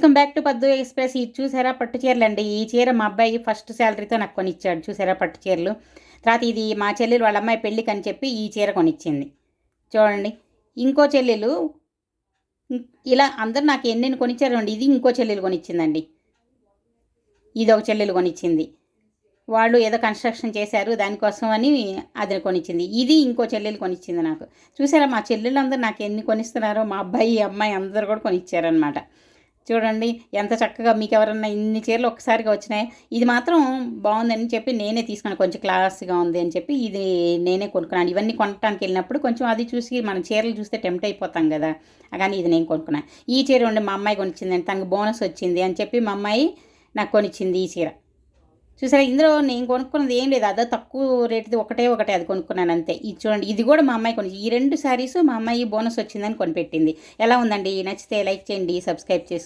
Welcome back to పద్దు express. ఇది చూసారా పట్టు చీరలు అండి. ఈ చీర మా అబ్బాయి ఫస్ట్ శాలరీతో నాకు కొనిచ్చాడు. చూసారా పట్టు చీరలు. తర్వాత ఇది మా చెల్లెలు వాళ్ళ అమ్మాయి పెళ్ళికి అని చెప్పి ఈ చీర కొనిచ్చింది. చూడండి, ఇంకో చెల్లెలు ఇలా అందరు నాకు ఎన్నెన్ని కొనిచ్చారండి. ఇది ఇంకో చెల్లెలు కొనిచ్చిందండి. ఇది ఒక చెల్లెలు కొనిచ్చింది. వాళ్ళు ఏదో కన్స్ట్రక్షన్ చేశారు, దానికోసం అని అది కొనిచ్చింది. ఇది ఇంకో చెల్లెలు కొనిచ్చింది నాకు. చూసారా మా చెల్లెలు అందరూ నాకు ఎన్ని కొనిస్తున్నారో. మా అబ్బాయి అమ్మాయి అందరూ కూడా కొనిచ్చారనమాట. చూడండి ఎంత చక్కగా. మీకు ఎవరన్నా ఇన్ని చీరలు ఒక్కసారిగా వచ్చినాయి. ఇది మాత్రం బాగుందని చెప్పి నేనే తీసుకున్నాను. కొంచెం క్లాస్గా ఉంది అని చెప్పి ఇది నేనే కొనుక్కున్నాను. ఇవన్నీ కొనడానికి వెళ్ళినప్పుడు కొంచెం అది చూసి మనం చీరలు చూస్తే టెంప్ట్ అయిపోతాం కదా, కానీ ఇది నేను కొనుక్కున్నాను. ఈ చీర ఉండి మా అమ్మాయి కొనిచ్చిందండి. తనకు బోనస్ వచ్చింది అని చెప్పి మా అమ్మాయి నాకు కొనిచ్చింది ఈ చీర. చూసారా, ఇందులో నేను కొనుక్కున్నది ఏం లేదు. అదో తక్కువ రేటుది ఒకటే అది కొనుక్కున్నాను అంతే. ఇది చూడండి, ఇది కూడా మా అమ్మాయి కొని. ఈ 2 శారీస్ మా అమ్మాయి బోనస్ వచ్చిందని కొనిపెట్టింది. ఎలా ఉందండి? నచ్చితే లైక్ చేయండి, సబ్స్క్రైబ్ చేసుకోండి.